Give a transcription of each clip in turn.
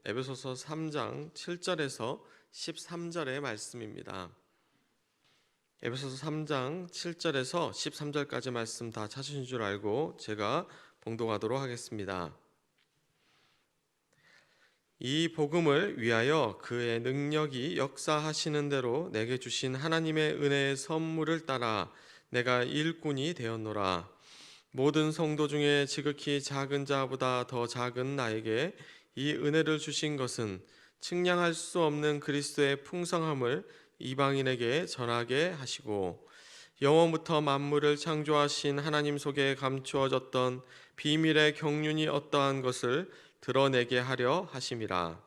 에베소서 3장 7절에서 13절의 말씀입니다. 에베소서 3장 7절에서 13절까지 말씀 다 찾으신 줄 알고 제가 봉독하도록 하겠습니다. 이 복음을 위하여 그의 능력이 역사하시는 대로 내게 주신 하나님의 은혜의 선물을 따라 내가 일꾼이 되었노라. 모든 성도 중에 지극히 작은 자보다 더 작은 나에게 이 은혜를 주신 것은 측량할 수 없는 그리스도의 풍성함을 이방인에게 전하게 하시고 영원부터 만물을 창조하신 하나님 속에 감추어졌던 비밀의 경륜이 어떠한 것을 드러내게 하려 하심이라.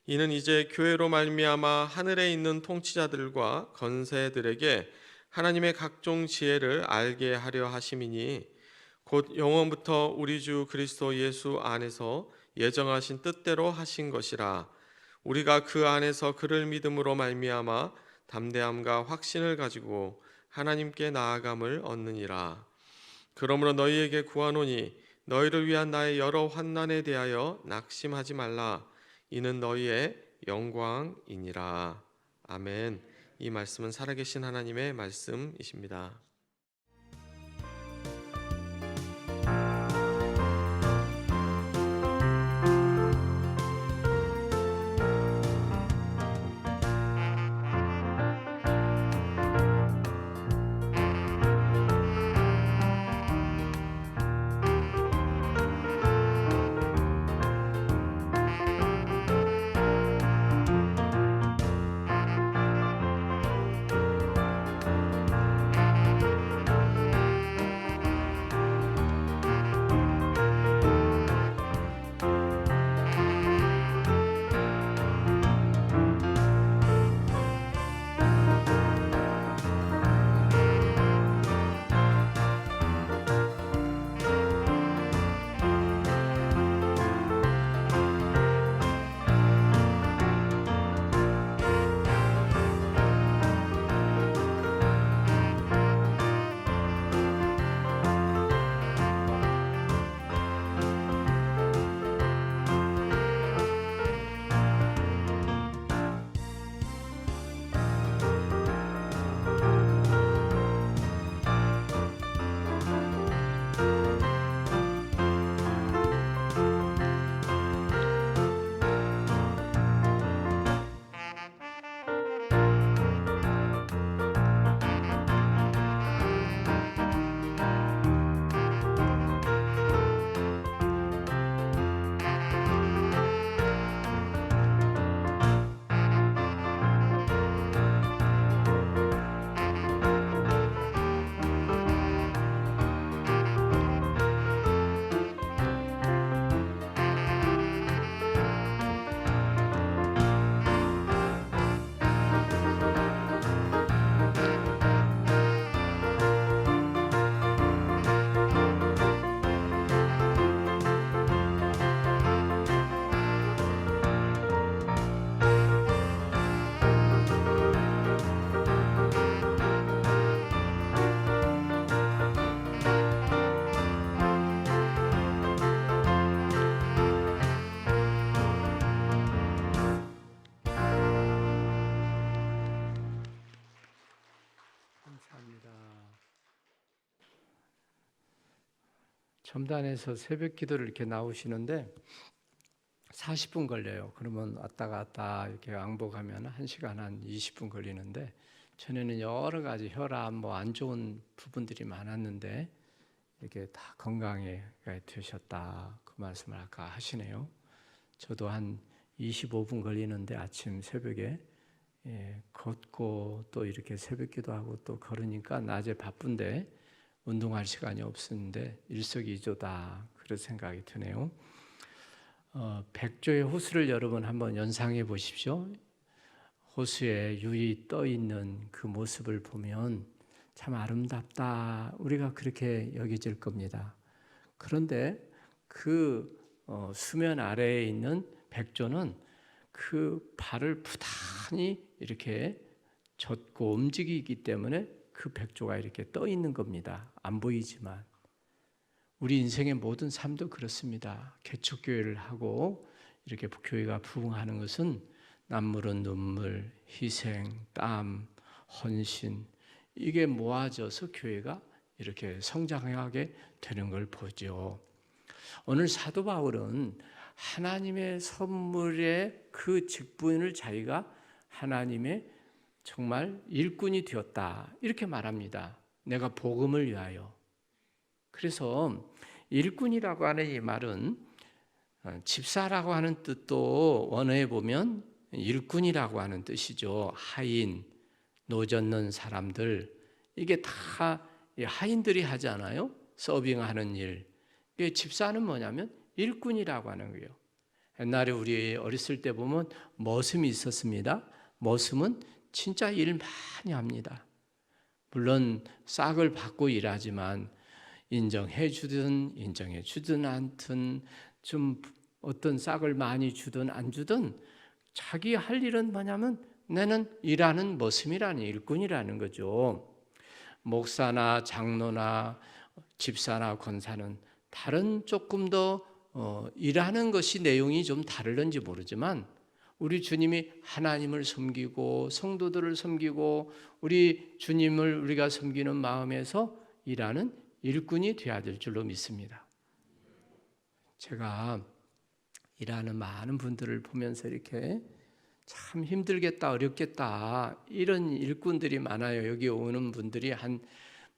이는 이제 교회로 말미암아 하늘에 있는 통치자들과 권세들에게 하나님의 각종 지혜를 알게 하려 하심이니 곧 영원부터 우리 주 그리스도 예수 안에서 예정하신 뜻대로 하신 것이라. 우리가 그 안에서 그를 믿음으로 말미암아 담대함과 확신을 가지고 하나님께 나아감을 얻느니라. 그러므로 너희에게 구하노니 너희를 위한 나의 여러 환난에 대하여 낙심하지 말라. 이는 너희의 영광이니라. 아멘. 이 말씀은 살아계신 하나님의 말씀이십니다. 첨단에서 새벽 기도를 이렇게 나오시는데 40분 걸려요. 그러면 왔다 갔다 이렇게 왕복하면 1시간 한 20분 걸리는데 전에는 여러 가지 혈압 뭐 안 좋은 부분들이 많았는데 이렇게 다 건강에 되셨다 그 말씀을 아까 하시네요. 저도 한 25분 걸리는데 아침 새벽에 걷고 또 이렇게 새벽 기도하고 또 걸으니까 낮에 바쁜데 운동할 시간이 없었는데 일석이조다 그런 생각이 드네요. 백조의 호수를 여러분 한번 연상해 보십시오. 호수에 유리 떠 있는 그 모습을 보면 참 아름답다 우리가 그렇게 여겨질 겁니다. 그런데 그 수면 아래에 있는 백조는 그 발을 부단히 이렇게 젓고 움직이기 때문에 그 백조가 이렇게 떠 있는 겁니다. 안 보이지만 우리 인생의 모든 삶도 그렇습니다. 개척교회를 하고 이렇게 교회가 부흥하는 것은 남물은 눈물, 희생, 땀, 헌신 이게 모아져서 교회가 이렇게 성장하게 되는 걸 보죠. 오늘 사도 바울은 하나님의 선물의 그 직분을 자기가 하나님의 정말 일꾼이 되었다 이렇게 말합니다. 내가 복음을 위하여. 그래서 일꾼이라고 하는 이 말은 집사라고 하는 뜻도 원어에 보면 일꾼이라고 하는 뜻이죠. 하인, 노젓는 사람들 이게 다 하인들이 하지 않아요? 서빙하는 일. 집사는 뭐냐면 일꾼이라고 하는 거예요. 옛날에 우리 어렸을 때 보면 머슴이 있었습니다. 머슴은 진짜 일 많이 합니다. 물론 싹을 받고 일하지만 인정해 주든 인정해 주든 않든 좀 어떤 싹을 많이 주든 안 주든 자기 할 일은 뭐냐면 나는 일하는 머슴이라는 일꾼이라는 거죠. 목사나 장로나 집사나 권사는 다른 조금 더 일하는 것이 내용이 좀 다를는지 모르지만 우리 주님이 하나님을 섬기고 성도들을 섬기고 우리 주님을 우리가 섬기는 마음에서 일하는 일꾼이 되어야 될 줄로 믿습니다. 제가 일하는 많은 분들을 보면서 이렇게 참 힘들겠다 어렵겠다 이런 일꾼들이 많아요. 여기 오는 분들이 한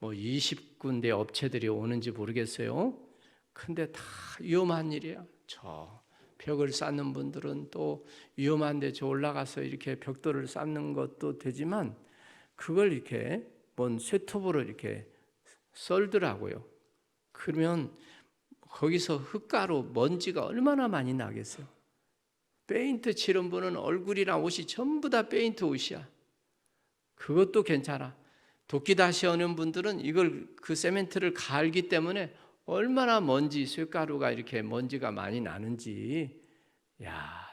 20군데 업체들이 오는지 모르겠어요. 근데 다 위험한 일이야. 저 벽을 쌓는 분들은 또 위험한 데 저 올라가서 이렇게 벽돌을 쌓는 것도 되지만 그걸 이렇게 뭔 쇠톱으로 이렇게 썰더라고요. 그러면 거기서 흙가루 먼지가 얼마나 많이 나겠어요. 페인트 칠한 분은 얼굴이랑 옷이 전부 다 페인트 옷이야. 그것도 괜찮아. 도끼 다시 오는 분들은 이걸 그 세멘트를 갈기 때문에 얼마나 먼지, 쇳가루가 이렇게 먼지가 많이 나는지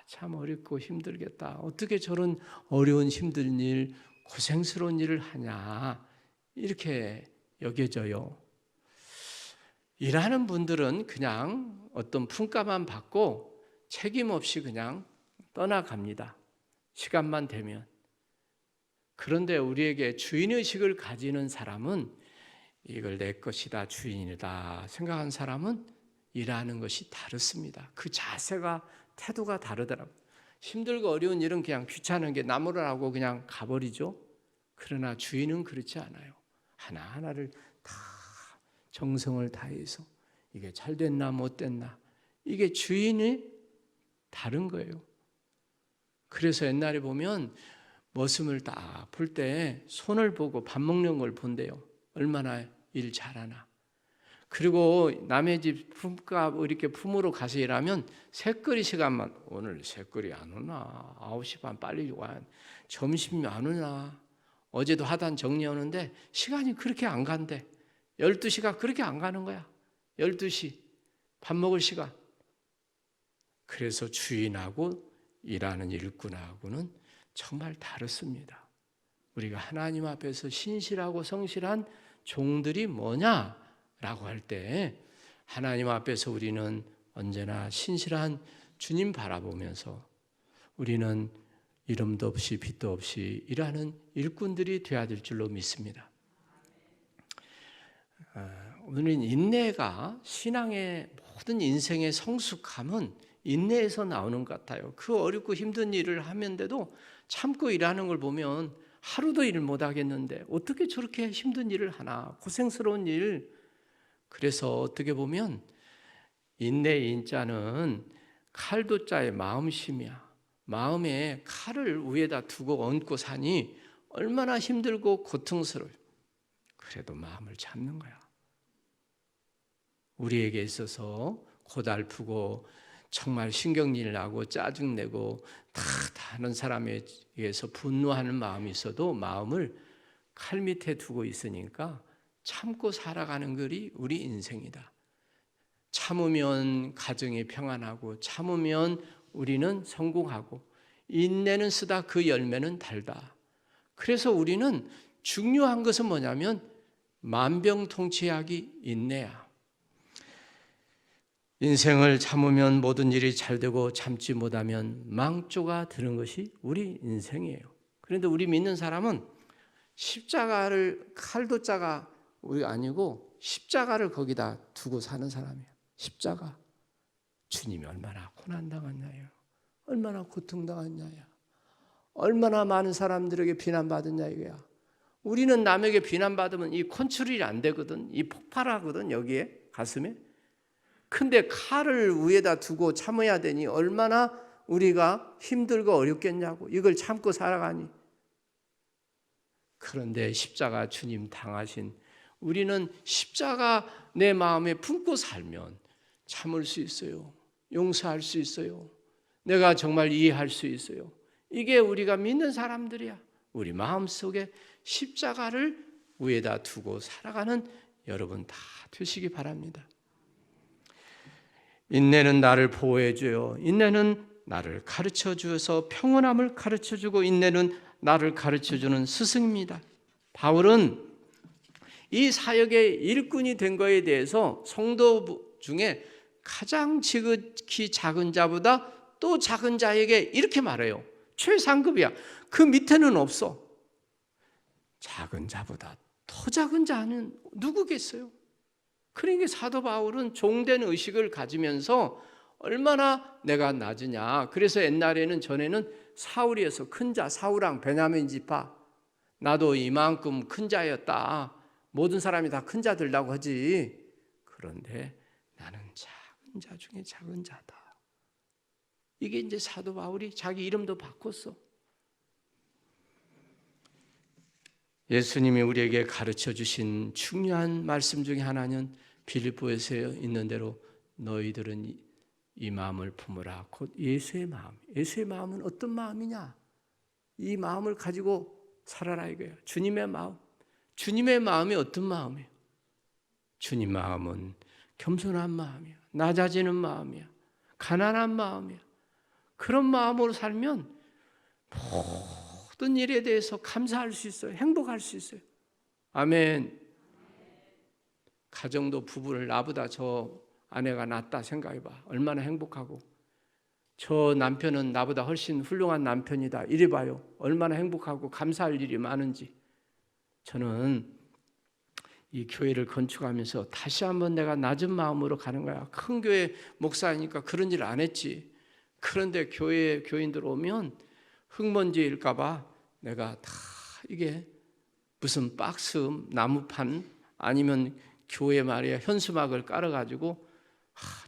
참 어렵고 힘들겠다. 어떻게 저런 어려운 힘든 일, 고생스러운 일을 하냐 이렇게 여겨져요. 일하는 분들은 그냥 어떤 품가만 받고 책임 없이 그냥 떠나갑니다. 시간만 되면. 그런데 우리에게 주인의식을 가지는 사람은 이걸 내 것이다, 주인이다 생각한 사람은 일하는 것이 다릅니다. 그 자세가, 태도가 다르더라고요. 힘들고 어려운 일은 그냥 귀찮은 게 나무라고 그냥 가버리죠. 그러나 주인은 그렇지 않아요. 하나하나를 다 정성을 다해서 이게 잘 됐나 못 됐나 이게 주인이 다른 거예요. 그래서 옛날에 보면 머슴을 딱 볼 때 손을 보고 밥 먹는 걸 본대요. 얼마나 일 잘하나. 그리고 남의 집 품값 이렇게 품으로 가서 일하면 새거리 시간만 오늘 새거리 안 오나 9시 반 빨리 와 점심이 안 오나 어제도 하단 정리하는데 시간이 그렇게 안 간대. 12시가 그렇게 안 가는 거야. 12시 밥 먹을 시간. 그래서 주인하고 일하는 일꾼하고는 정말 다릅니다. 우리가 하나님 앞에서 신실하고 성실한 종들이 뭐냐라고 할 때 하나님 앞에서 우리는 언제나 신실한 주님 바라보면서 우리는 이름도 없이 빛도 없이 일하는 일꾼들이 되어야 될 줄로 믿습니다. 오늘은 인내가 신앙의 모든 인생의 성숙함은 인내에서 나오는 것 같아요. 그 어렵고 힘든 일을 하면서도 참고 일하는 걸 보면 하루도 일 못 하겠는데 어떻게 저렇게 힘든 일을 하나, 고생스러운 일. 그래서 어떻게 보면 인내의 인자는 칼도자의 마음심이야. 마음에 칼을 위에다 두고 얹고 사니 얼마나 힘들고 고통스러워요. 그래도 마음을 잡는 거야. 우리에게 있어서 고달프고 정말 신경질 나고 짜증내고 다른 사람에 의해서 분노하는 마음이 있어도 마음을 칼 밑에 두고 있으니까 참고 살아가는 것이 우리 인생이다. 참으면 가정이 평안하고 참으면 우리는 성공하고 인내는 쓰다 그 열매는 달다. 그래서 우리는 중요한 것은 뭐냐면 만병통치약이 인내야. 인생을 참으면 모든 일이 잘 되고 참지 못하면 망조가 드는 것이 우리 인생이에요. 그런데 우리 믿는 사람은 십자가를 칼도자가 우리 아니고 십자가를 거기다 두고 사는 사람이에요. 십자가. 주님이 얼마나 고난당했냐요. 얼마나 고통당했냐요. 얼마나 많은 사람들에게 비난받았냐 이거야. 우리는 남에게 비난받으면 이 컨트롤이 안 되거든. 이 폭발하거든 여기에 가슴에. 근데 칼을 위에다 두고 참아야 되니 얼마나 우리가 힘들고 어렵겠냐고. 이걸 참고 살아가니. 그런데 십자가 주님 당하신 우리는 십자가 내 마음에 품고 살면 참을 수 있어요. 용서할 수 있어요. 내가 정말 이해할 수 있어요. 이게 우리가 믿는 사람들이야. 우리 마음속에 십자가를 위에다 두고 살아가는 여러분 다 되시기 바랍니다. 인내는 나를 보호해줘요. 인내는 나를 가르쳐주어서 평온함을 가르쳐주고 인내는 나를 가르쳐주는 스승입니다. 바울은 이 사역의 일꾼이 된 것에 대해서 성도 중에 가장 지극히 작은 자보다 또 작은 자에게 이렇게 말해요. 최상급이야. 그 밑에는 없어. 작은 자보다 더 작은 자는 누구겠어요? 그러니까 사도 바울은 종된 의식을 가지면서 얼마나 내가 낮으냐. 그래서 옛날에는 전에는 사울이어서 큰 자, 사울왕 베냐민 지파. 나도 이만큼 큰 자였다. 모든 사람이 다 큰 자들라고 하지. 그런데 나는 작은 자 중에 작은 자다. 이게 이제 사도 바울이 자기 이름도 바꿨어. 예수님이 우리에게 가르쳐 주신 중요한 말씀 중에 하나는 빌립보에서 있는 대로 너희들은 이 마음을 품으라. 곧 예수의 마음. 예수의 마음은 어떤 마음이냐? 이 마음을 가지고 살아라 이거예요. 주님의 마음. 주님의 마음이 어떤 마음이에요? 주님 마음은 겸손한 마음이야. 낮아지는 마음이야. 가난한 마음이야. 그런 마음으로 살면 모든 일에 대해서 감사할 수 있어요. 행복할 수 있어요. 아멘. 가정도 부부를 나보다 저 아내가 낫다 생각해봐. 얼마나 행복하고 저 남편은 나보다 훨씬 훌륭한 남편이다. 이래봐요. 얼마나 행복하고 감사할 일이 많은지. 저는 이 교회를 건축하면서 다시 한번 내가 낮은 마음으로 가는 거야. 큰 교회 목사니까 그런 일 안 했지. 그런데 교회에 교인들 오면 흙먼지일까 봐 내가 다 이게 무슨 박스 나무판 아니면 교회 말이야 현수막을 깔아가지고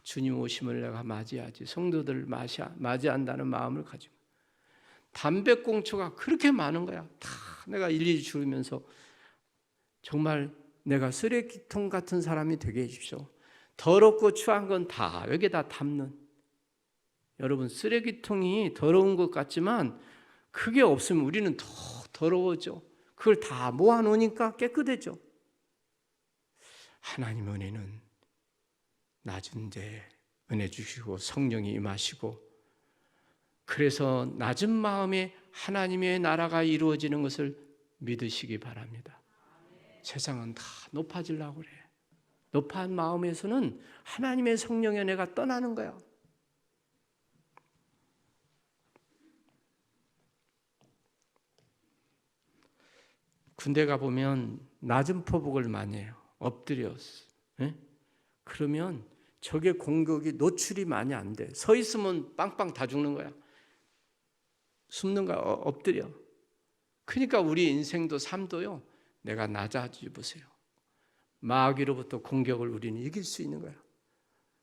주님 오심을 내가 맞이하지. 성도들 맞이한다는 마음을 가지고. 담배꽁초가 그렇게 많은 거야. 다 내가 일일이 주우면서 정말 내가 쓰레기통 같은 사람이 되게 해주십시오. 더럽고 추한 건 다 여기다 담는. 여러분 쓰레기통이 더러운 것 같지만 그게 없으면 우리는 더 더러워져. 그걸 다 모아놓으니까 깨끗해져. 하나님 은혜는 낮은 데 은혜 주시고 성령이 임하시고 그래서 낮은 마음에 하나님의 나라가 이루어지는 것을 믿으시기 바랍니다. 세상은 다 높아지려고 그래. 높은 마음에서는 하나님의 성령의 은혜가 떠나는 거야. 군대 가보면 낮은 포복을 많이 해요. 엎드렸어. 네? 그러면 적의 공격이 노출이 많이 안 돼. 서 있으면 빵빵 다 죽는 거야. 숨는 거야. 엎드려. 그러니까 우리 인생도 삶도요. 내가 낮아지 보세요. 마귀로부터 공격을 우리는 이길 수 있는 거야.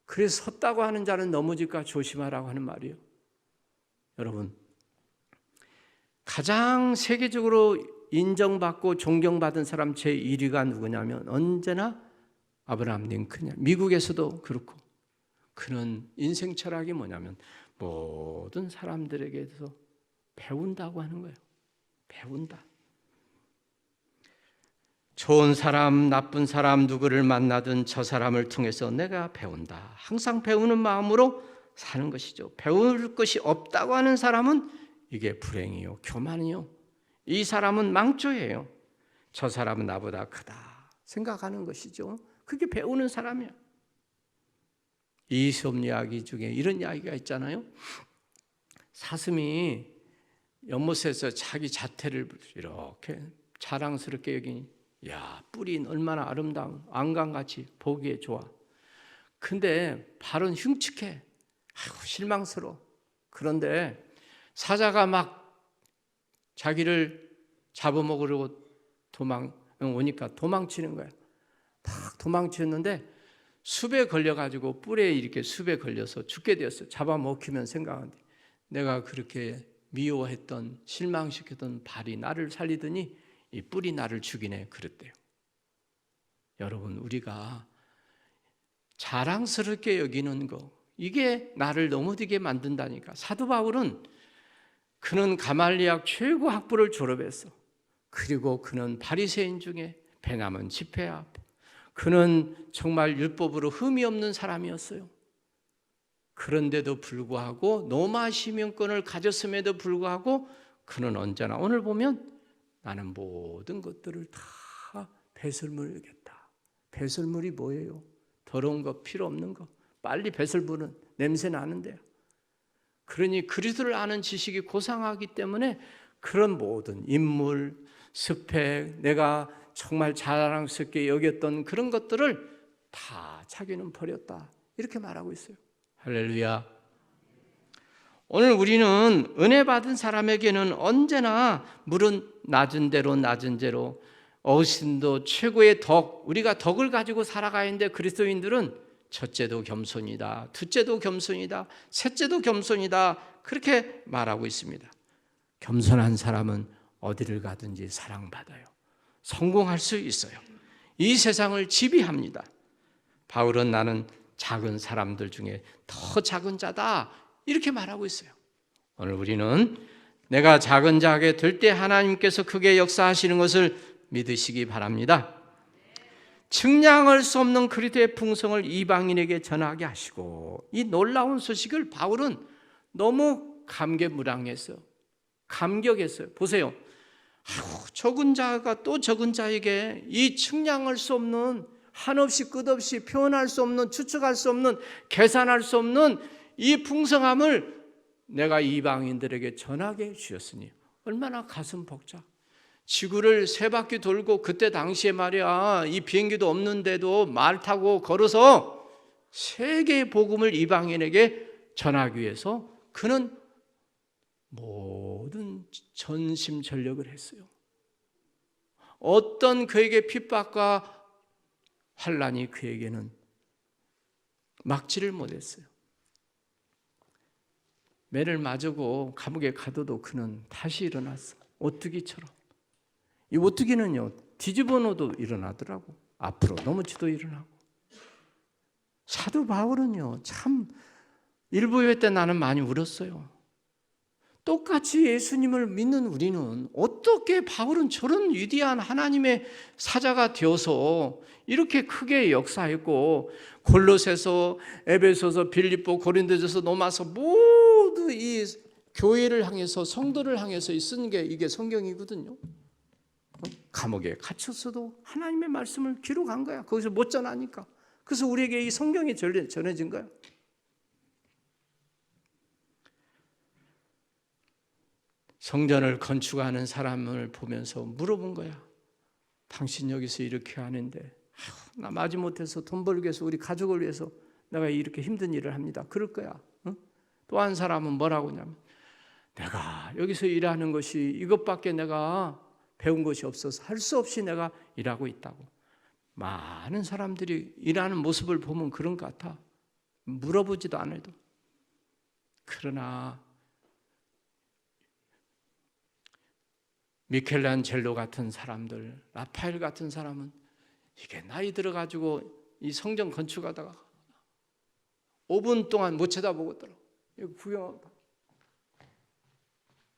그래서 섰다고 하는 자는 넘어질까 조심하라고 하는 말이에요. 여러분, 가장 세계적으로 인정받고 존경받은 사람 제1위가 누구냐면 언제나 아브라함 링컨이야. 미국에서도 그렇고. 그는 인생 철학이 뭐냐면 모든 사람들에게서 배운다고 하는 거예요. 배운다. 좋은 사람, 나쁜 사람 누구를 만나든 저 사람을 통해서 내가 배운다. 항상 배우는 마음으로 사는 것이죠. 배울 것이 없다고 하는 사람은 이게 불행이요, 교만이요. 이 사람은 망조예요. 저 사람은 나보다 크다 생각하는 것이죠. 그게 배우는 사람이야. 이솝 이야기 중에 이런 이야기가 있잖아요. 사슴이 연못에서 자기 자태를 이렇게 자랑스럽게 여기니, 야, 뿔이 얼마나 아름다운, 안강같이 보기에 좋아. 근데 발은 흉측해. 아이고, 실망스러워. 그런데 사자가 막 자기를 잡아먹으려고 오니까 도망치는 거야. 막 도망치는데 숲에 걸려가지고 뿔에 이렇게 숲에 걸려서 죽게 되었어요. 잡아먹히면 생각하는데, 내가 그렇게 미워했던, 실망시켰던 발이 나를 살리더니 이 뿔이 나를 죽이네, 그랬대요. 여러분, 우리가 자랑스럽게 여기는 거, 이게 나를 넘어지게 만든다니까. 사도 바울은, 그는 가말리학 최고 학부를 졸업했어. 그리고 그는 바리새인 중에 배남은 집회야. 그는 정말 율법으로 흠이 없는 사람이었어요. 그런데도 불구하고 로마 시민권을 가졌음에도 불구하고 그는 언제나, 오늘 보면 나는 모든 것들을 다 배설물 여겼다. 배설물이 뭐예요? 더러운 거, 필요 없는 거. 빨리 배설물은 냄새 나는데요. 그러니 그리스도를 아는 지식이 고상하기 때문에 그런 모든 인물, 스펙, 내가 정말 자랑스럽게 여겼던 그런 것들을 다 자기는 버렸다. 이렇게 말하고 있어요. 할렐루야. 오늘 우리는 은혜 받은 사람에게는 언제나 물은 낮은 대로 낮은 대로, 어신도 최고의 덕, 우리가 덕을 가지고 살아가야 하는데, 그리스도인들은 첫째도 겸손이다, 둘째도 겸손이다, 셋째도 겸손이다, 그렇게 말하고 있습니다. 겸손한 사람은 어디를 가든지 사랑받아요. 성공할 수 있어요. 이 세상을 지배합니다. 바울은 나는 작은 사람들 중에 더 작은 자다, 이렇게 말하고 있어요. 오늘 우리는 내가 작은 자게 될 때 하나님께서 크게 역사하시는 것을 믿으시기 바랍니다. 측량할 수 없는 그리스도의 풍성을 이방인에게 전하게 하시고, 이 놀라운 소식을 바울은 너무 감개무량했어요. 감격했어요. 보세요. 적은 자가 또 적은 자에게 이 측량할 수 없는, 한없이 끝없이 표현할 수 없는, 추측할 수 없는, 계산할 수 없는 이 풍성함을 내가 이방인들에게 전하게 해주셨으니 얼마나 가슴 벅차. 지구를 세 바퀴 돌고, 그때 당시에 말이야, 이 비행기도 없는데도 말 타고 걸어서 세계의 복음을 이방인에게 전하기 위해서 그는 모든 전심전력을 했어요. 어떤 그에게 핍박과 환난이 그에게는 막지를 못했어요. 매를 맞고 감옥에 가둬도 그는 다시 일어났어. 오뚜기처럼. 이 오뚜기는요, 뒤집어 놓어도 일어나더라고. 앞으로 넘어지도 일어나고. 사도 바울은요, 참 일부 예배 때 나는 많이 울었어요. 똑같이 예수님을 믿는 우리는 어떻게 바울은 저런 위대한 하나님의 사자가 되어서 이렇게 크게 역사했고, 골로새서, 에베소서, 빌립보, 고린도전서, 로마서 모두 이 교회를 향해서, 성도를 향해서 쓴 게 이게 성경이거든요. 감옥에 갇혔어도 하나님의 말씀을 기록한 거야. 거기서 못 전하니까. 그래서 우리에게 이 성경이 전해진 거야. 성전을 건축하는 사람을 보면서 물어본 거야. 당신 여기서 이렇게 하는데, 나 마지못해서 돈 벌기 위해서, 우리 가족을 위해서 내가 이렇게 힘든 일을 합니다. 그럴 거야. 응? 또 한 사람은 뭐라고 하냐면, 내가 여기서 일하는 것이 이것밖에 내가 배운 것이 없어서 할 수 없이 내가 일하고 있다고. 많은 사람들이 일하는 모습을 보면 그런 것 같아. 물어보지도 않아도. 그러나 미켈란젤로 같은 사람들, 라파엘 같은 사람은 이게 나이 들어가지고 이 성전 건축하다가 5분 동안 못 쳐다보고 있더라고. 여기 구경하고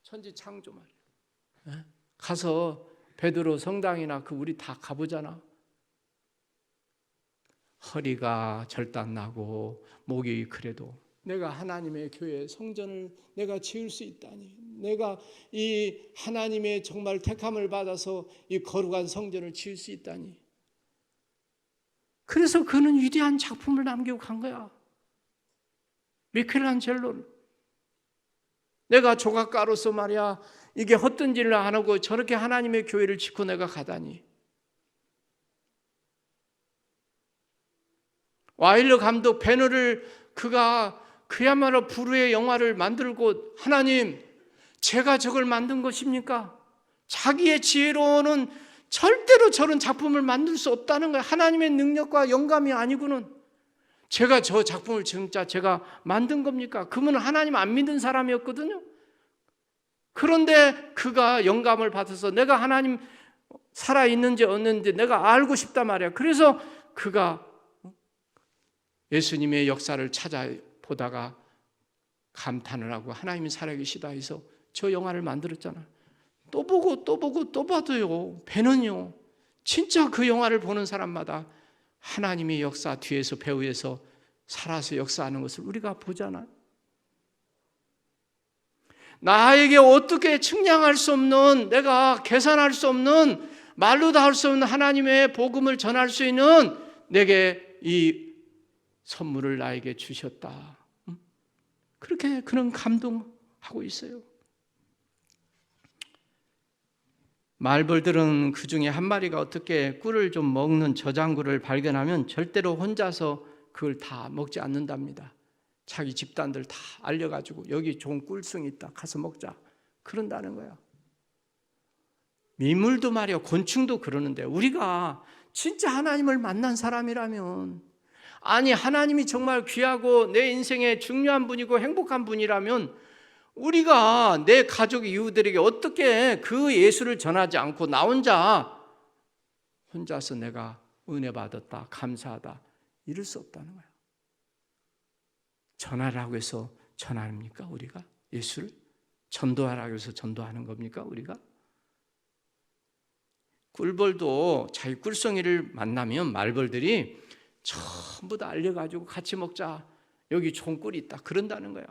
천지창조 말이야. 가서 베드로 성당이나 그 우리 다 가보잖아. 허리가 절단나고 목이 그래도 내가 하나님의 교회 성전을 내가 지을 수 있다니, 내가 이 하나님의 정말 택함을 받아서 이 거룩한 성전을 지을 수 있다니. 그래서 그는 위대한 작품을 남기고 간 거야. 미켈란젤로를. 내가 조각가로서 말이야 이게 헛된 일을 안 하고 저렇게 하나님의 교회를 짓고 내가 가다니. 와일러 감독 배너를 그가 그야말로 불후의 영화를 만들고 하나님 제가 저걸 만든 것입니까? 자기의 지혜로는 절대로 저런 작품을 만들 수 없다는 거예요. 하나님의 능력과 영감이 아니고는. 제가 저 작품을 진짜 제가 만든 겁니까? 그분은 하나님 안 믿는 사람이었거든요. 그런데 그가 영감을 받아서 내가 하나님 살아있는지 없는지 내가 알고 싶단 말이야. 그래서 그가 예수님의 역사를 찾아보다가 감탄을 하고 하나님이 살아계시다 해서 저 영화를 만들었잖아요. 또 보고 또 보고 또 봐도요. 배는요. 진짜 그 영화를 보는 사람마다 하나님의 역사 뒤에서 배후에서 살아서 역사하는 것을 우리가 보잖아요. 나에게 어떻게 측량할 수 없는, 내가 계산할 수 없는, 말로 다 할 수 없는 하나님의 복음을 전할 수 있는 내게 이 선물을 나에게 주셨다. 그렇게 그런 감동하고 있어요. 말벌들은 그 중에 한 마리가 어떻게 꿀을 좀 먹는 저장구를 발견하면 절대로 혼자서 그걸 다 먹지 않는답니다. 자기 집단들 다 알려가지고 여기 좋은 꿀송이 있다 가서 먹자 그런다는 거야. 미물도 말이야 곤충도 그러는데 우리가 진짜 하나님을 만난 사람이라면, 아니 하나님이 정말 귀하고 내 인생에 중요한 분이고 행복한 분이라면 우리가 내 가족 이웃들에게 어떻게 그 예수를 전하지 않고 나 혼자서 내가 은혜 받았다 감사하다 이럴 수 없다는 거예요. 전하라고 해서 전합니까 우리가? 예수를 전도하라고 해서 전도하는 겁니까 우리가? 꿀벌도 자기 꿀송이를 만나면 말벌들이 전부 다 알려가지고 같이 먹자 여기 좋은 꿀이 있다 그런다는 거예요.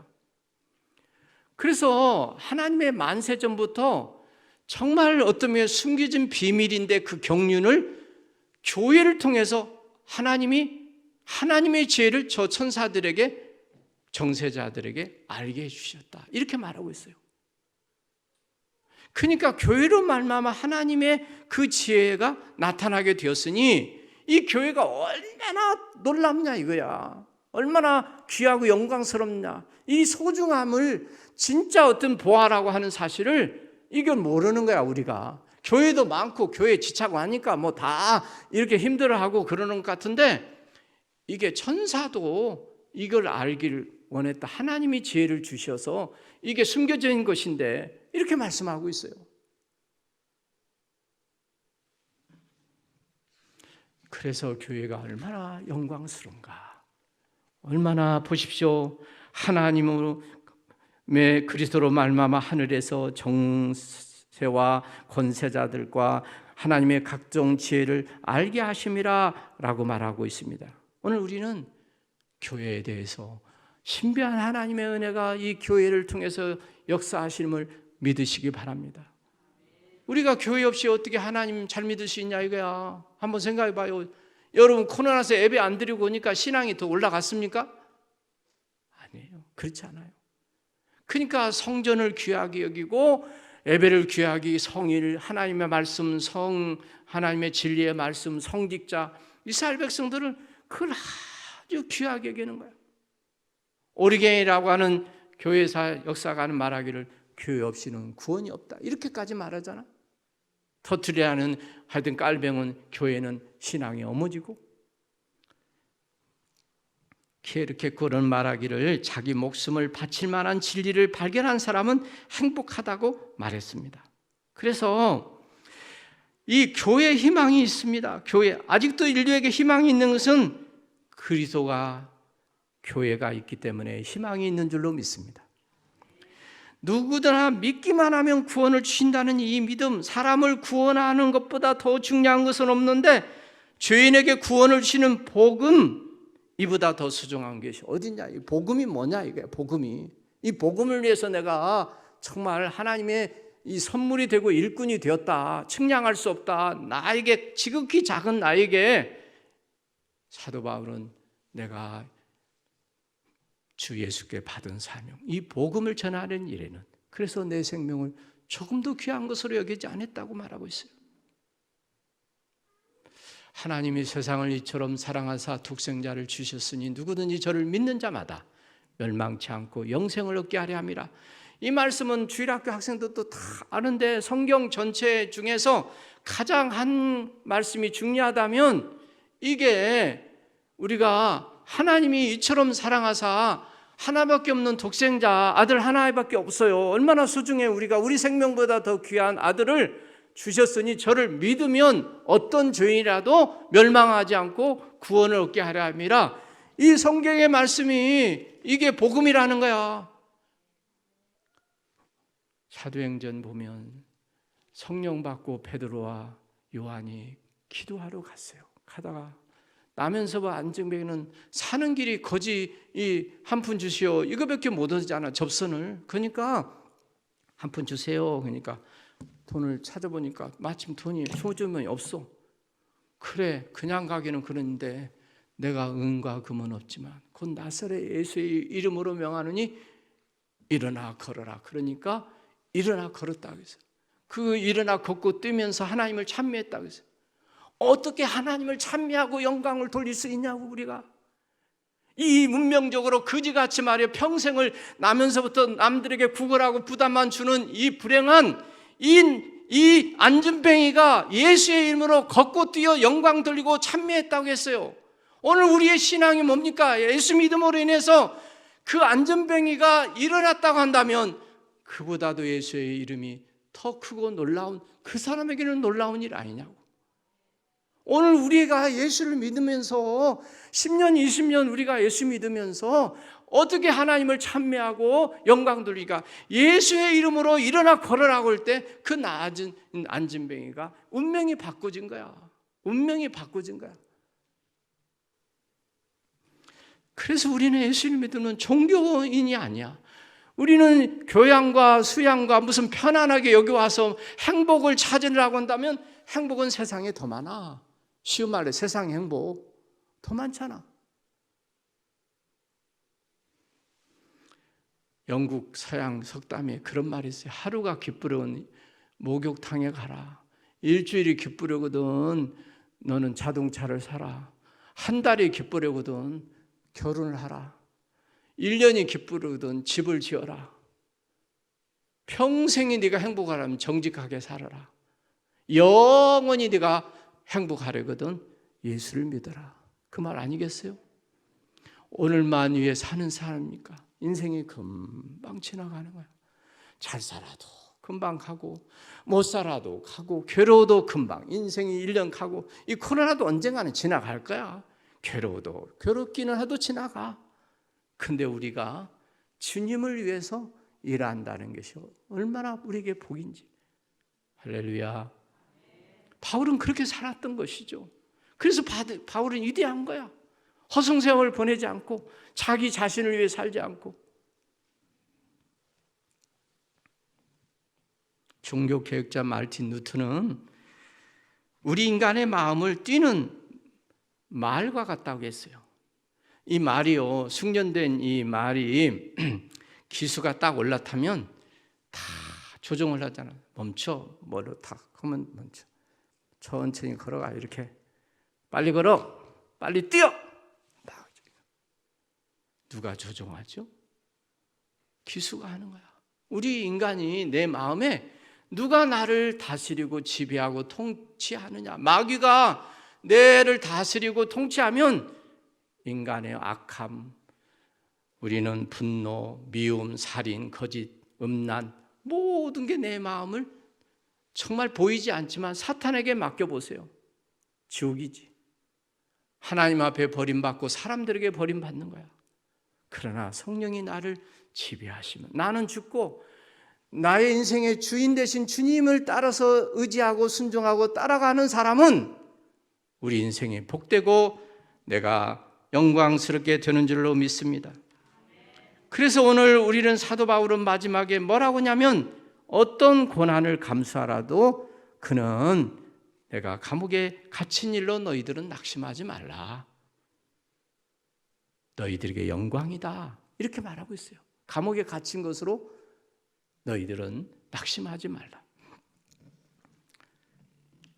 그래서 하나님의 만세 전부터 정말 어떤 면에 숨겨진 비밀인데 그 경륜을 교회를 통해서 하나님의 지혜를 저 천사들에게 정세자들에게 알게 해주셨다 이렇게 말하고 있어요. 그러니까 교회로 말미암아 하나님의 그 지혜가 나타나게 되었으니 이 교회가 얼마나 놀랍냐 이거야. 얼마나 귀하고 영광스럽냐. 이 소중함을 진짜 어떤 보아라고 하는 사실을 이걸 모르는 거야 우리가. 교회도 많고 교회 지차고 하니까 뭐 다 이렇게 힘들어하고 그러는 것 같은데 이게 천사도 이걸 알기를 원했다. 하나님이 지혜를 주셔서 이게 숨겨져 있는 것인데 이렇게 말씀하고 있어요. 그래서 교회가 얼마나 영광스러운가. 얼마나 보십시오. 하나님의 그리스도로 말미암아 하늘에서 정세와 권세자들과 하나님의 각종 지혜를 알게 하심이라 라고 말하고 있습니다. 오늘 우리는 교회에 대해서 신비한 하나님의 은혜가 이 교회를 통해서 역사하심을 믿으시기 바랍니다. 우리가 교회 없이 어떻게 하나님 잘 믿을 수 있냐 이거야. 한번 생각해 봐요. 여러분 코로나서 예배 안 드리고 오니까 신앙이 더 올라갔습니까? 아니에요. 그렇지 않아요. 그러니까 성전을 귀하게 여기고 예배를 귀하게 성일, 하나님의 말씀, 하나님의 진리의 말씀, 성직자 이스라엘 백성들은 그걸 아주 귀하게 여기는 거예요. 오리겐이라고 하는 교회사 역사가는 말하기를 교회 없이는 구원이 없다 이렇게까지 말하잖아. 터트리아는 하여튼 깔병은 교회는 신앙이 어머지고 이렇게 그런 말하기를 자기 목숨을 바칠 만한 진리를 발견한 사람은 행복하다고 말했습니다. 그래서 이 교회에 희망이 있습니다. 교회 아직도 인류에게 희망이 있는 것은 그리스도가 교회가 있기 때문에 희망이 있는 줄로 믿습니다. 누구나 믿기만 하면 구원을 주신다는 이 믿음, 사람을 구원하는 것보다 더 중요한 것은 없는데 죄인에게 구원을 주시는 복음, 이보다 더 소중한 것이 어딨냐? 이 복음이 뭐냐 이거야. 복음이 이 복음을 위해서 내가 정말 하나님의 이 선물이 되고 일꾼이 되었다. 측량할 수 없다. 나에게 지극히 작은 나에게 사도 바울은 내가 주 예수께 받은 사명, 이 복음을 전하는 일에는 그래서 내 생명을 조금도 귀한 것으로 여기지 않았다고 말하고 있어요. 하나님이 세상을 이처럼 사랑하사 독생자를 주셨으니 누구든지 저를 믿는 자마다 멸망치 않고 영생을 얻게 하려 함이라. 이 말씀은 주일학교 학생들도 다 아는데 성경 전체 중에서 가장 한 말씀이 중요하다면 이게 우리가 하나님이 이처럼 사랑하사 하나밖에 없는 독생자 아들 하나밖에 없어요. 얼마나 소중해. 우리가 우리 생명보다 더 귀한 아들을 주셨으니 저를 믿으면 어떤 죄인이라도 멸망하지 않고 구원을 얻게 하려 함이라. 이 성경의 말씀이 이게 복음이라는 거야. 사도행전 보면 성령 받고 베드로와 요한이 기도하러 갔어요. 가다가 나면서와 안증뱅이는 사는 길이 거지 이 한 푼 주시오 이거밖에 못 얻잖아, 접선을. 그러니까 한 푼 주세요. 그러니까 돈을 찾아보니까 마침 돈이 소주머니 없어. 그래, 그냥 가기는 그런데 내가 은과 금은 없지만 곧 나사렛 예수의 이름으로 명하느니 일어나 걸어라. 그러니까 일어나 걸었다고 했어요. 그 일어나 걷고 뛰면서 하나님을 찬미했다고 했어요. 어떻게 하나님을 찬미하고 영광을 돌릴 수 있냐고. 우리가 이 문명적으로 거지같이 말이야 평생을 나면서부터 남들에게 구걸하고 부담만 주는 이 불행한 이 안전뱅이가 예수의 이름으로 걷고 뛰어 영광 돌리고 찬미했다고 했어요. 오늘 우리의 신앙이 뭡니까? 예수 믿음으로 인해서 그 안전뱅이가 일어났다고 한다면 그보다도 예수의 이름이 더 크고 놀라운, 그 사람에게는 놀라운 일 아니냐고. 오늘 우리가 예수를 믿으면서 10년, 20년 우리가 예수 믿으면서 어떻게 하나님을 찬미하고 영광 돌리까? 예수의 이름으로 일어나 걸으라고 할 때 그 낮은 안진뱅이가 운명이 바꿔진 거야. 운명이 바꿔진 거야. 그래서 우리는 예수를 믿으면 종교인이 아니야. 우리는 교양과 수양과 무슨 편안하게 여기 와서 행복을 찾으려고 한다면 행복은 세상에 더 많아. 쉬운 말로 세상 행복 더 많잖아. 영국 서양 석담에 그런 말이 있어요. 하루가 기쁘려면 목욕탕에 가라. 일주일이 기쁘려거든 너는 자동차를 사라. 한 달이 기쁘려거든 결혼을 하라. 1년이 기쁘려거든 집을 지어라. 평생이 네가 행복하려면 정직하게 살아라. 영원히 네가 행복하려거든 예수를 믿어라. 그 말 아니겠어요? 오늘만 위해 사는 사람입니까? 인생이 금방 지나가는 거야. 잘 살아도 금방 가고 못 살아도 가고 괴로워도 금방 인생이 1년 가고 이 코로나도 언젠가는 지나갈 거야. 괴롭기는 해도 지나가. 근데 우리가 주님을 위해서 일한다는 것이 얼마나 우리에게 복인지. 할렐루야. 바울은 그렇게 살았던 것이죠. 그래서 바울은 위대한 거야. 허송세월을 보내지 않고 자기 자신을 위해 살지 않고. 종교개혁자 마르틴 루터는 우리 인간의 마음을 뛰는 말과 같다고 했어요. 이 말이요, 숙련된 이 말이 기수가 딱 올라타면 다 조정을 하잖아. 멈춰, 뭐로 탁 하면 멈춰. 천천히 걸어가. 이렇게 빨리 걸어, 빨리 뛰어. 누가 조종하죠? 기수가 하는 거야. 우리 인간이 내 마음에 누가 나를 다스리고 지배하고 통치하느냐. 마귀가 뇌를 다스리고 통치하면 인간의 악함, 우리는 분노, 미움, 살인, 거짓, 음란 모든 게 내 마음을 정말 보이지 않지만 사탄에게 맡겨보세요. 지옥이지. 하나님 앞에 버림받고 사람들에게 버림받는 거야. 그러나 성령이 나를 지배하시면 나는 죽고 나의 인생의 주인 되신 주님을 따라서 의지하고 순종하고 따라가는 사람은 우리 인생이 복되고 내가 영광스럽게 되는 줄로 믿습니다. 그래서 오늘 우리는 사도 바울은 마지막에 뭐라고 하냐면 어떤 고난을 감수하라도 그는 내가 감옥에 갇힌 일로 너희들은 낙심하지 말라. 너희들에게 영광이다. 이렇게 말하고 있어요. 감옥에 갇힌 것으로 너희들은 낙심하지 말라.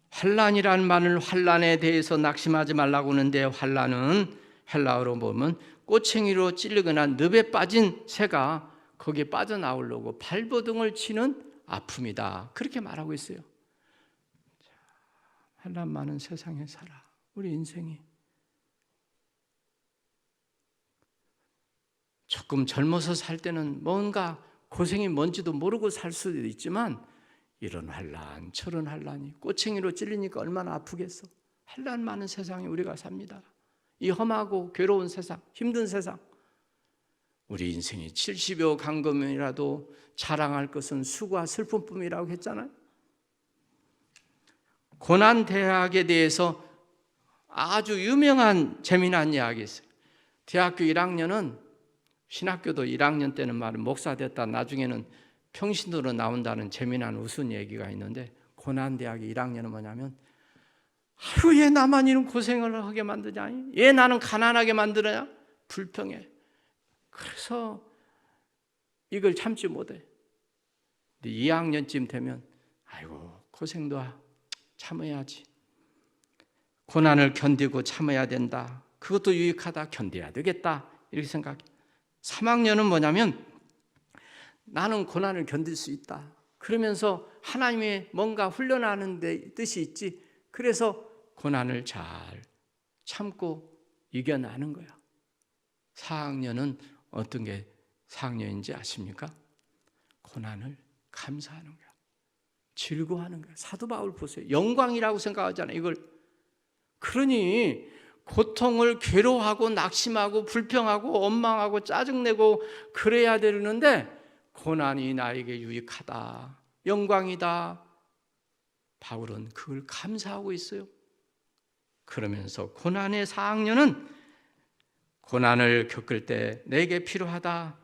환난이란 말은 환난에 대해서 낙심하지 말라고 하는데, 환난은 헬라어로 보면 꼬챙이로 찔리거나 늪에 빠진 새가 거기에 빠져나오려고 발버둥을 치는 아픔이다. 그렇게 말하고 있어요. 환난 많은 세상에 살아. 우리 인생이 조금 젊어서 살 때는 뭔가 고생이 뭔지도 모르고 살 수도 있지만, 이런 환난 저런 환난이 꼬챙이로 찔리니까 얼마나 아프겠어. 환난 많은 세상에 우리가 삽니다. 이 험하고 괴로운 세상, 힘든 세상. 우리 인생이 70여 강금이라도 자랑할 것은 수고와 슬픔뿐이라고 했잖아요. 고난대학에 대해서 아주 유명한 재미난 이야기 있어요. 대학교 1학년은, 신학교도 1학년 때는 말은 목사 됐다 나중에는 평신도로 나온다는 재미난 우스운 얘기가 있는데, 고난대학 1학년은 뭐냐면, 아유, 얘 나만 이런 고생을 하게 만드냐, 얘 나는 가난하게 만드냐, 불평해. 그래서 이걸 참지 못해. 근데 2학년쯤 되면 아이고, 고생도 참아야지, 고난을 견디고 참아야 된다, 그것도 유익하다, 견뎌야 되겠다, 이렇게 생각해. 3학년은 뭐냐면, 나는 고난을 견딜 수 있다, 그러면서 하나님의 뭔가 훈련하는 데 뜻이 있지. 그래서 고난을 잘 참고 이겨나는 거야. 4학년은 어떤 게 4학년인지 아십니까? 고난을 감사하는 거야. 즐거워하는 거야. 사도 바울 보세요. 영광이라고 생각하잖아요, 이걸. 그러니 고통을 괴로워하고 낙심하고 불평하고 원망하고 짜증내고 그래야 되는데, 고난이 나에게 유익하다, 영광이다, 바울은 그걸 감사하고 있어요. 그러면서 고난의 4학년은 고난을 겪을 때 내게 필요하다,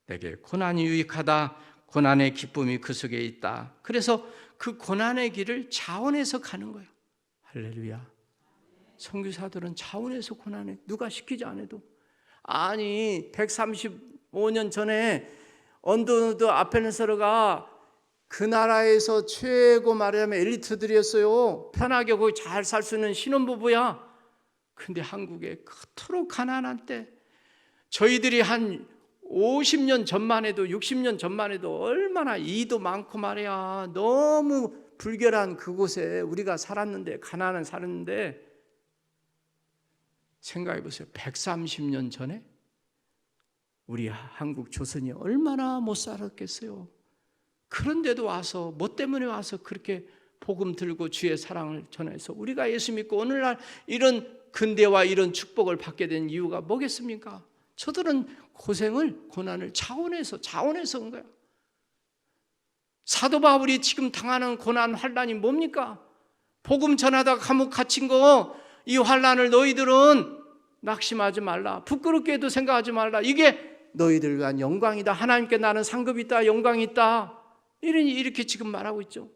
내게 고난이 유익하다, 고난의 기쁨이 그 속에 있다. 그래서 그 고난의 길을 자원해서 가는 거예요. 할렐루야. 선교사들은 자원해서 고난해. 누가 시키지 않아도. 아니, 135년 전에 언더우드 아펜서르가 그 나라에서 최고 말하자면 엘리트들이었어요. 편하게 거기 잘 살 수 있는 신혼부부야. 근데 한국에 그토록 가난한 때, 저희들이 한 50년 전만 해도 60년 전만 해도 얼마나 이도 많고 말이야, 너무 불결한 그곳에 우리가 살았는데, 가난한 살았는데, 생각해 보세요. 130년 전에 우리 한국 조선이 얼마나 못 살았겠어요. 그런데도 와서, 뭐 때문에 와서 그렇게 복음 들고 주의 사랑을 전해서 우리가 예수 믿고 오늘날 이런 근대와 이런 축복을 받게 된 이유가 뭐겠습니까? 저들은 고생을, 고난을 자원해서 온 거야. 사도 바울이 지금 당하는 고난, 환난이 뭡니까? 복음 전하다가 감옥 갇힌 거, 이 환난을 너희들은 낙심하지 말라, 부끄럽게도 생각하지 말라, 이게 너희들 위한 영광이다, 하나님께 나는 상급이 있다, 영광이 있다, 이렇게 지금 말하고 있죠.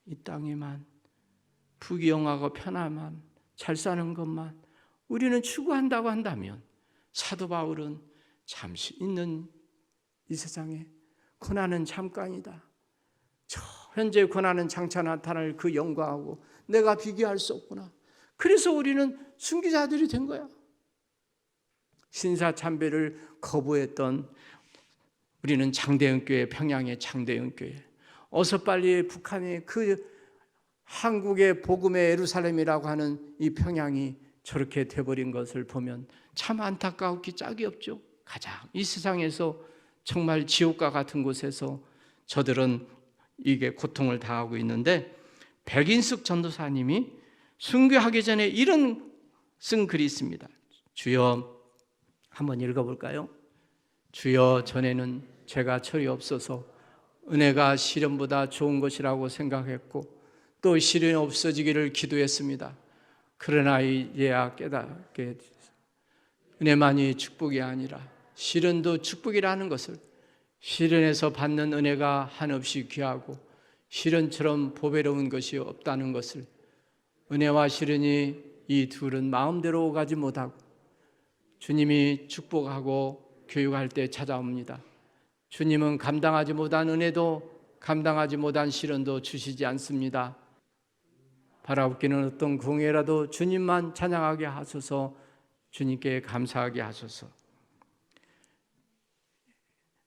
이 땅에만 부귀영화고 편안만 잘 사는 것만 우리는 추구한다고 한다면, 사도 바울은 잠시 있는 이 세상에 고난은 잠깐이다, 저 현재 고난은 장차 나타날 그 영광하고 내가 비교할 수 없구나. 그래서 우리는 순교자들이 된 거야. 신사참배를 거부했던 우리는 장대영교회, 평양의 장대영교회, 어서 빨리 북한의 그 한국의 복음의 예루살렘이라고 하는 이 평양이 저렇게 돼버린 것을 보면 참 안타까웠기 짝이 없죠. 가장 이 세상에서 정말 지옥과 같은 곳에서 저들은 이게 고통을 당하고 있는데, 백인숙 전도사님이 순교하기 전에 이런 쓴 글이 있습니다. 주여, 한번 읽어볼까요? 주여, 전에는 죄가 철이 없어서 은혜가 시련보다 좋은 것이라고 생각했고 또 시련이 없어지기를 기도했습니다. 그러나 이제야 깨닫게 은혜만이 축복이 아니라 시련도 축복이라는 것을, 시련에서 받는 은혜가 한없이 귀하고 시련처럼 보배로운 것이 없다는 것을, 은혜와 시련이 이 둘은 마음대로 가지 못하고 주님이 축복하고 교육할 때 찾아옵니다. 주님은 감당하지 못한 은혜도 감당하지 못한 시련도 주시지 않습니다. 바라옵기는 어떤 공예라도 주님만 찬양하게 하소서, 주님께 감사하게 하소서.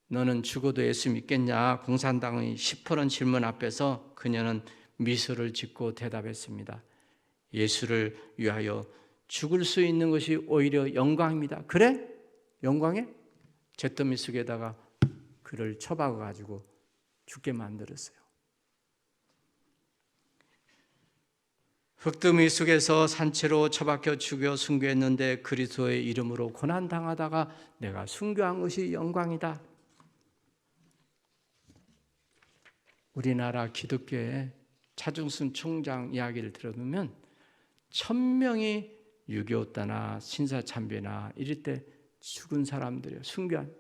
너는 죽어도 예수 믿겠냐? 공산당의 시퍼런 질문 앞에서 그녀는 미소를 짓고 대답했습니다. 예수를 위하여 죽을 수 있는 것이 오히려 영광입니다. 그래? 영광에? 잿더미 속에다가 그를 쳐박아가지고 죽게 만들었어요. 흙더미 속에서 산채로 처박혀 죽여 순교했는데 그리스도의 이름으로 고난당하다가 내가 순교한 것이 영광이다. 우리나라 기독교의 차중순 총장 이야기를 들어보면 1000명이 6.25때나 신사참배나 이럴 때 죽은 사람들이에요. 순교한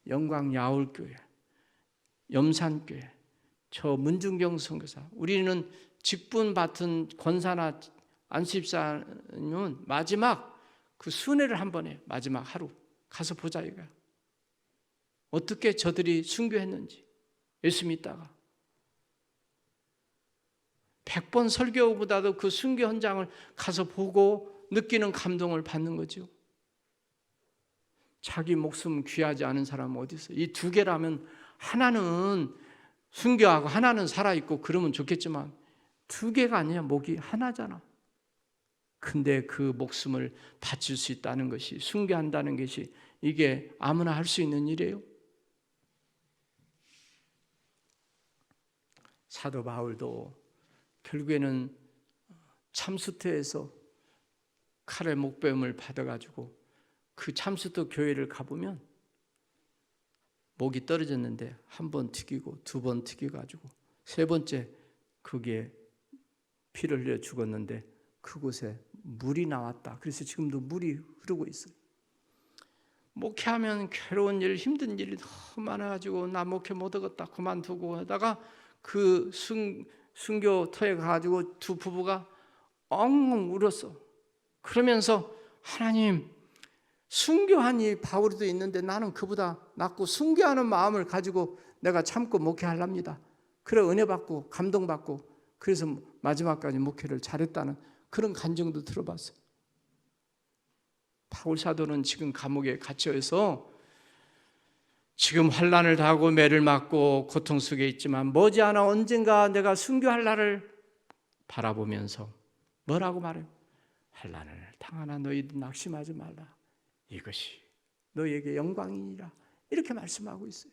영광 야울교회, 염산교회, 저 문중경 선교사. 우리는 직분 받은 권사나 안수집사님은 마지막 그 순회를 한번 해요. 마지막 하루 가서 보자 이거야. 어떻게 저들이 순교했는지 예수 믿다가 100번 설교보다도 그 순교 현장을 가서 보고 느끼는 감동을 받는 거죠. 자기 목숨 귀하지 않은 사람은 어디 있어요? 이 두 개라면 하나는 순교하고 하나는 살아있고 그러면 좋겠지만 두 개가 아니야. 목이 하나잖아. 근데 그 목숨을 바칠 수 있다는 것이, 순교한다는 것이 이게 아무나 할 수 있는 일이에요. 사도 바울도 결국에는 참수터에서 칼에 목배움을 받아가지고 그 참수터 교회를 가보면 목이 떨어졌는데 한 번 튀기고 두 번 튀겨가지고 세 번째 거기에 피를 흘려 죽었는데 그곳에 물이 나왔다. 그래서 지금도 물이 흐르고 있어요. 목회하면 괴로운 일, 힘든 일이 너무 많아가지고 나 목회 못 하겠다 그만두고 하다가 그 순교터에 가가지고 두 부부가 엉엉 울었어. 그러면서 하나님, 순교한 이 바울도 있는데 나는 그보다 낫고 순교하는 마음을 가지고 내가 참고 목회하랍니다. 그래 은혜 받고 감동 받고 그래서 마지막까지 목회를 잘했다는 그런 간증도 들어봤어요. 바울 사도는 지금 감옥에 갇혀서 지금 환난을 당하고 매를 맞고 고통 속에 있지만 머지않아 언젠가 내가 순교할 날을 바라보면서 뭐라고 말해요? 환난을 당하나 너희도 낙심하지 말라. 이것이 너희에게 영광이니라. 이렇게 말씀하고 있어요.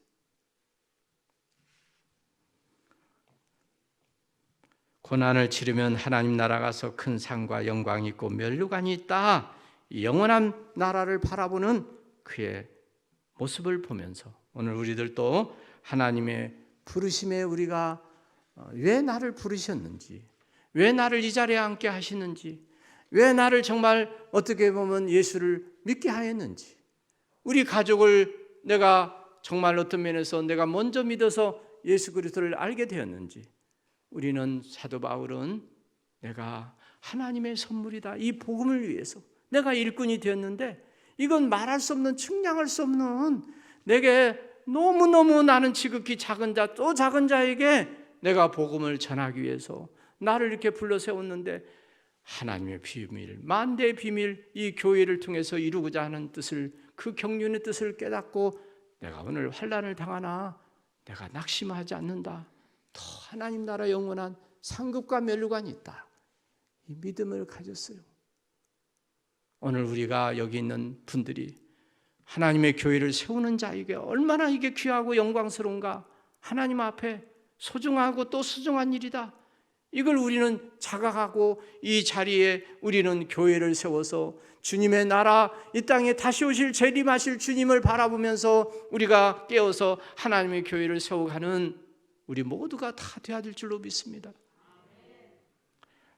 고난을 치르면 하나님 나라 가서 큰 상과 영광이 있고 면류관이 있다. 영원한 나라를 바라보는 그의 모습을 보면서 오늘 우리들도 하나님의 부르심에 우리가 왜 나를 부르셨는지, 왜 나를 이 자리에 앉게 하시는지, 왜 나를 정말 어떻게 보면 예수를 믿게 하였는지, 우리 가족을 내가 정말 어떤 면에서 내가 먼저 믿어서 예수 그리스도를 알게 되었는지, 우리는 사도 바울은 내가 하나님의 선물이다. 이 복음을 위해서 내가 일꾼이 되었는데 이건 말할 수 없는, 측량할 수 없는, 내게 너무너무 나는 지극히 작은 자, 또 작은 자에게 내가 복음을 전하기 위해서 나를 이렇게 불러 세웠는데 하나님의 비밀, 만대의 비밀, 이 교회를 통해서 이루고자 하는 뜻을, 그 경륜의 뜻을 깨닫고 내가 오늘 환난을 당하나 내가 낙심하지 않는다. 더 하나님 나라 영원한 상급과 면류관이 있다. 이 믿음을 가졌어요. 오늘 우리가 여기 있는 분들이 하나님의 교회를 세우는 자에게 얼마나 이게 귀하고 영광스러운가. 하나님 앞에 소중하고 또 소중한 일이다. 이걸 우리는 자각하고 이 자리에 우리는 교회를 세워서 주님의 나라, 이 땅에 다시 오실 재림하실 주님을 바라보면서 우리가 깨어서 하나님의 교회를 세워가는 우리 모두가 다 되어야 될 줄로 믿습니다.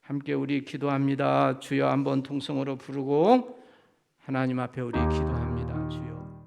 함께 우리 기도합니다. 주여 한번 통성으로 부르고 하나님 앞에 우리 기도합니다.